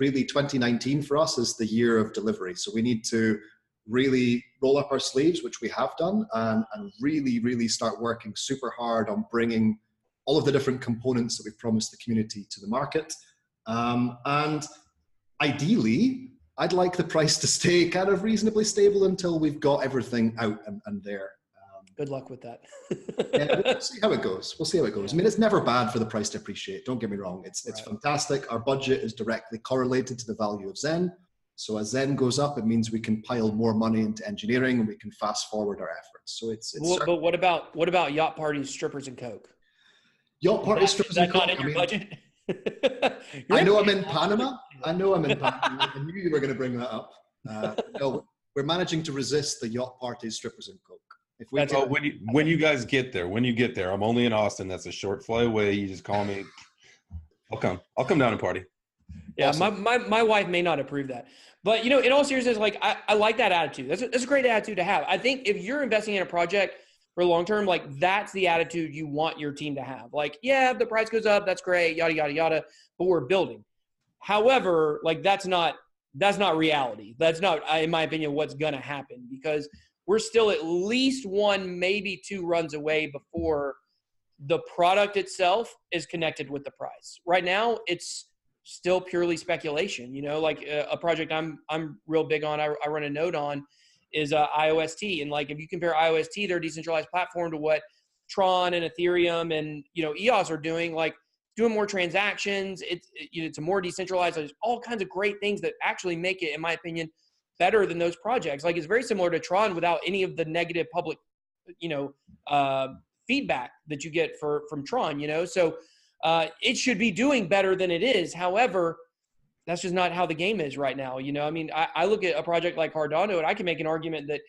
Really 2019 for us is the year of delivery. So we need to really roll up our sleeves, which we have done, and really, really start working super hard on bringing all of the different components that we've promised the community to the market. And ideally, I'd like the price to stay kind of reasonably stable until we've got everything out and there. Good luck with that. Yeah, we'll see how it goes. We'll see how it goes. I mean, it's never bad for the price to appreciate. Don't get me wrong. It's Right. fantastic. Our budget is directly correlated to the value of Zen. So as Zen goes up, it means we can pile more money into engineering and we can fast forward our efforts. So it's But what about yacht parties, strippers, and coke? yacht party strippers. Is that not in your budget? I know I'm in Panama. I knew you were going to bring that up. No, we're managing to resist the yacht parties, strippers, and coke. If we when you guys get there, I'm only in Austin. That's a short flight away. You just call me. I'll come down and party. Yeah, Awesome. my wife may not approve that. But, in all seriousness, like, I like that attitude. That's a great attitude to have. I think if you're investing in a project for long term, like, that's the attitude you want your team to have. Like, yeah, if the price goes up, that's great, yada, yada, yada, but we're building. However, like, that's not reality. That's not, in my opinion, what's going to happen, because we're still at least 1, maybe 2 runs away before the product itself is connected with the price. Right now, it's still purely speculation. Like a project I'm real big on, I run a node on, is IOST. And like, if you compare IOST, their decentralized platform, to what Tron and Ethereum and EOS are doing, like doing more transactions, it's a more decentralized. There's all kinds of great things that actually make it, in my opinion, better than those projects. Like, it's very similar to Tron without any of the negative public feedback that you get from Tron. So it should be doing better than it is. However, that's just not how the game is right now. I look at a project like Cardano, and I can make an argument that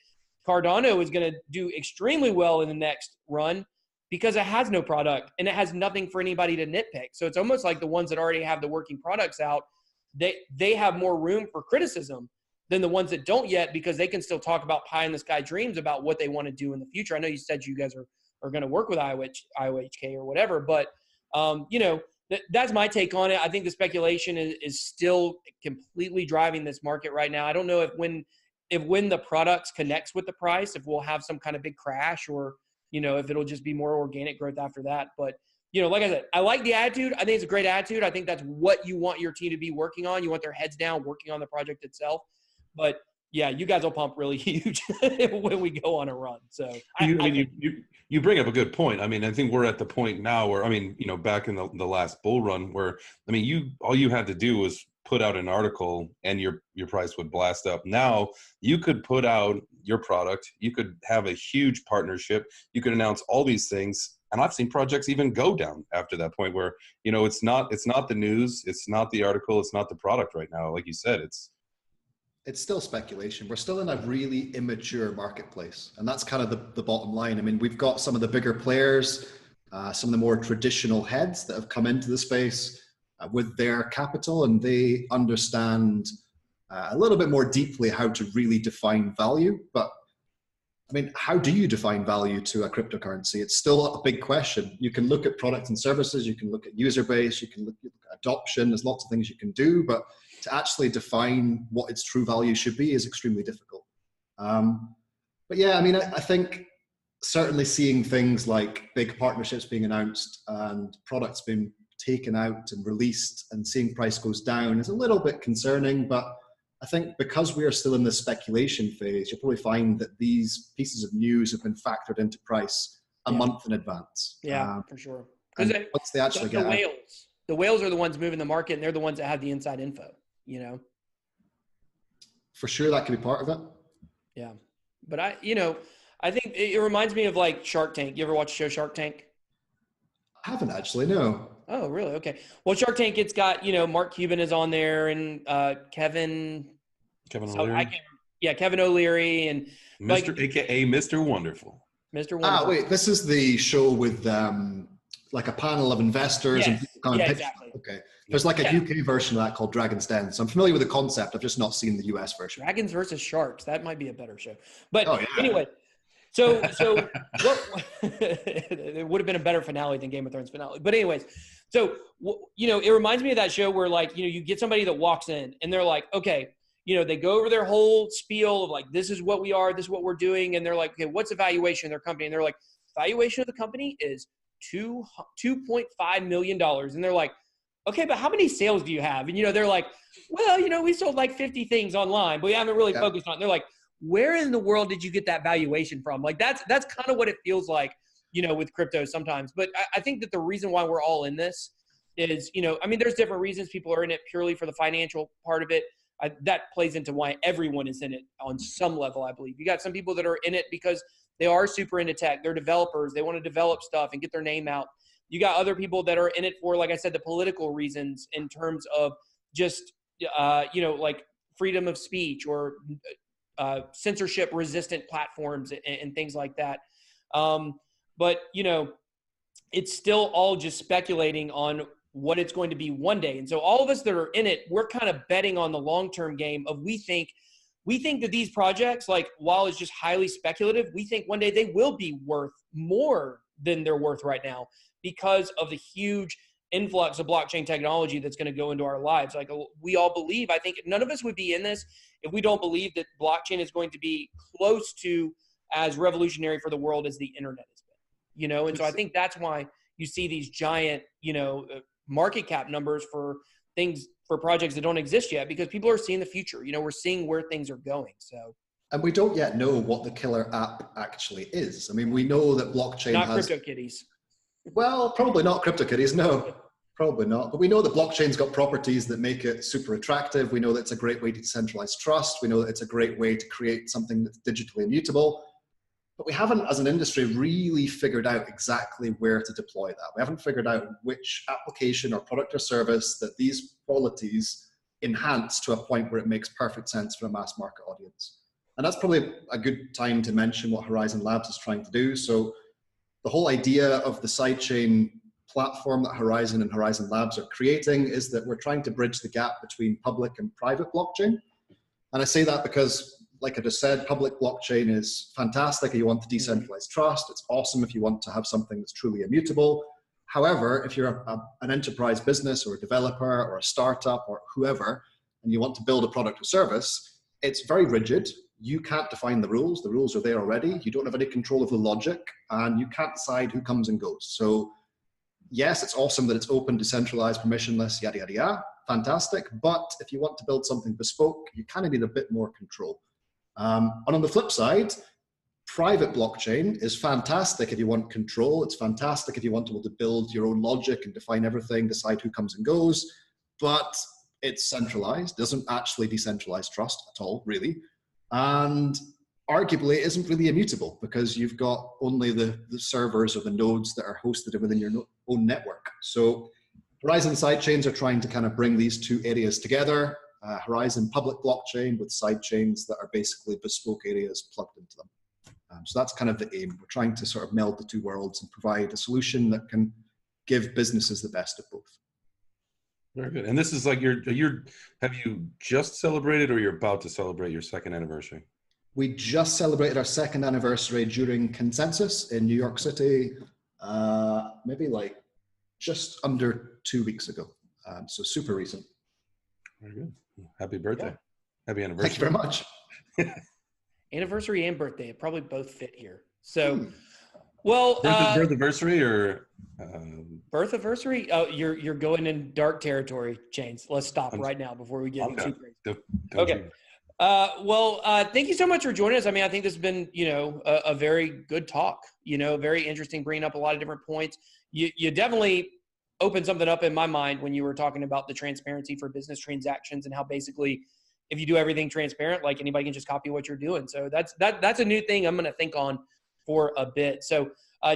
Cardano is going to do extremely well in the next run because it has no product and it has nothing for anybody to nitpick. So it's almost like the ones that already have the working products out, they have more room for criticism than the ones that don't yet, because they can still talk about pie in the sky dreams about what they want to do in the future. I know you said you guys are are going to work with IOHK or whatever. But, you know, that's my take on it. I think the speculation is still completely driving this market right now. I don't know if when the products connects with the price, if we'll have some kind of big crash, or, you know, if it'll just be more organic growth after that. But, you know, like I said, I like the attitude. I think it's a great attitude. I think that's what you want your team to be working on. You want their heads down, working on the project itself. But yeah, you guys will pump really huge when we go on a run. So you bring up a good point. I mean, I think we're at the point now where, I mean, you know, back in the last bull run where, I mean, all you had to do was put out an article and your price would blast up. Now you could put out your product, you could have a huge partnership, you could announce all these things. And I've seen projects even go down after that point where, you know, it's not the news, it's not the article, it's not the product right now. Like you said, it's still speculation. We're still in a really immature marketplace. And that's kind of the bottom line. I mean, we've got some of the bigger players, some of the more traditional heads that have come into the space with their capital, and they understand a little bit more deeply how to really define value. But I mean, how do you define value to a cryptocurrency? It's still a big question. You can look at products and services, you can look at user base, you can look at adoption, there's lots of things you can do, but to actually define what its true value should be is extremely difficult. But yeah, I mean, I think certainly seeing things like big partnerships being announced and products being taken out and released and seeing price goes down is a little bit concerning, but I think because we are still in the speculation phase, you'll probably find that these pieces of news have been factored into price a month in advance. Yeah, for sure. Because once they actually get the whales are the ones moving the market, and they're the ones that have the inside info, you know? For sure, that could be part of it. Yeah. But I think it reminds me of like Shark Tank. You ever watch the show Shark Tank? I haven't actually, no. Oh, really? Okay. Well, Shark Tank, it's got, you know, Mark Cuban is on there, and Kevin O'Leary. Kevin O'Leary, and AKA Mr. Wonderful. Mr. Wonderful. Wait, this is the show with like a panel of investors and people kind of pitch. Exactly. Okay. There's like a UK version of that called Dragon's Den. So I'm familiar with the concept. I've just not seen the US version. Dragons versus Sharks. That might be a better show. But anyway, so what, it would have been a better finale than Game of Thrones finale. But anyways, so, you know, it reminds me of that show where, like, you know, you get somebody that walks in and they're like, okay, you know, they go over their whole spiel of like, this is what we are, this is what we're doing. And they're like, okay, what's the valuation of their company? And they're like, valuation of the company is $2.5 million. And they're like, okay, but how many sales do you have? And, you know, they're like, well, you know, we sold like 50 things online, but we haven't really focused on it. They're like, where in the world did you get that valuation from? Like, that's kind of what it feels like, you know, with crypto sometimes. But I think that the reason why we're all in this is, you know, I mean, there's different reasons people are in it purely for the financial part of it. That plays into why everyone is in it on some level, I believe. You got some people that are in it because they are super into tech. They're developers. They want to develop stuff and get their name out. You got other people that are in it for, like I said, the political reasons in terms of just, you know, like freedom of speech or censorship-resistant platforms and things like that. But, you know, it's still all just speculating on what it's going to be one day. And so all of us that are in it, we're kind of betting on the long-term game of we think that these projects, like, while it's just highly speculative, we think one day they will be worth more than they're worth right now because of the huge influx of blockchain technology that's going to go into our lives. Like, we all believe, I think none of us would be in this if we don't believe that blockchain is going to be close to as revolutionary for the world as the internet has been, you know? And so I think that's why you see these giant, you know, market cap numbers for things, for projects that don't exist yet, because people are seeing the future. You know, we're seeing where things are going. So, and we don't yet know what the killer app actually is. I mean, we know that blockchain not has CryptoKitties. Well, probably not CryptoKitties. No, probably not. But we know that blockchain's got properties that make it super attractive. We know that it's a great way to decentralize trust. We know that it's a great way to create something that's digitally immutable. But we haven't, as an industry, really figured out exactly where to deploy that. We haven't figured out which application or product or service that these qualities enhance to a point where it makes perfect sense for a mass market audience. And that's probably a good time to mention what Horizen Labs is trying to do. So the whole idea of the sidechain platform that Horizen and Horizen Labs are creating is that we're trying to bridge the gap between public and private blockchain. And I say that because like I just said, public blockchain is fantastic if you want to decentralize trust. It's awesome if you want to have something that's truly immutable. However, if you're an enterprise business or a developer or a startup or whoever, and you want to build a product or service, it's very rigid. You can't define the rules. The rules are there already. You don't have any control of the logic, and you can't decide who comes and goes. So yes, it's awesome that it's open, decentralized, permissionless, yada, yada, yada. Fantastic. But if you want to build something bespoke, you kind of need a bit more control. And on the flip side, private blockchain is fantastic if you want control. It's fantastic if you want to be able to build your own logic and define everything, decide who comes and goes. But it's centralized, doesn't actually decentralize trust at all, really. And arguably it isn't really immutable because you've got only the servers or the nodes that are hosted within your own network. So Horizen sidechains are trying to kind of bring these two areas together. Horizen public blockchain with sidechains that are basically bespoke areas plugged into them. So that's kind of the aim. We're trying to sort of meld the two worlds and provide a solution that can give businesses the best of both. Very good. And this is like have you just celebrated or you're about to celebrate your second anniversary? We just celebrated our second anniversary during Consensus in New York City, maybe like just under 2 weeks ago. So super recent. Very good. Happy birthday. Yeah. Happy anniversary. Thank you very much. Anniversary and birthday, it probably both fit here. So, well, birth-anniversary or birth anniversary? Oh, you're going in dark territory, Chains. Let's stop right now before we get too crazy. Okay. Thank you so much for joining us. I mean, I think this has been, a very good talk. Very interesting, bringing up a lot of different points. You definitely opened something up in my mind when you were talking about the transparency for business transactions and how basically, if you do everything transparent, like anybody can just copy what you're doing. So that's a new thing I'm going to think on for a bit. So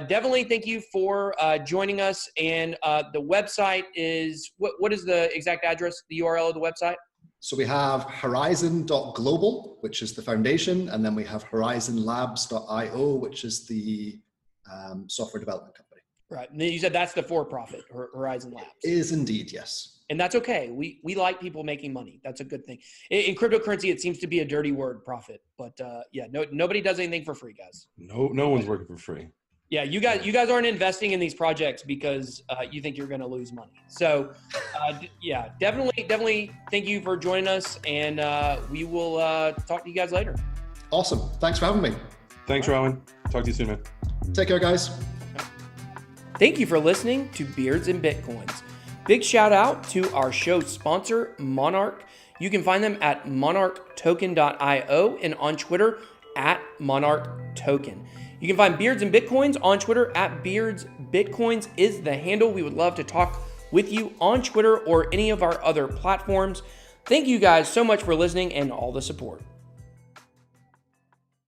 definitely thank you for joining us. And the website is, what is the exact address, the URL of the website? So we have horizen.global, which is the foundation. And then we have horizenlabs.io, which is the software development company. Right. And then you said that's the for-profit, Horizen Labs. It is indeed, yes. And that's okay. We like people making money. That's a good thing. In cryptocurrency, it seems to be a dirty word, profit. But nobody does anything for free, guys. No one's working for free. Yeah, you guys aren't investing in these projects because you think you're going to lose money. So, definitely thank you for joining us, and we will talk to you guys later. Awesome. Thanks for having me. Thanks, Rowan. Talk to you soon, man. Take care, guys. Thank you for listening to Beards and Bitcoins. Big shout out to our show sponsor, Monarch. You can find them at monarchtoken.io and on Twitter at monarchtoken. You can find Beards and Bitcoins on Twitter at Beards Bitcoins is the handle. We would love to talk with you on Twitter or any of our other platforms. Thank you guys so much for listening and all the support.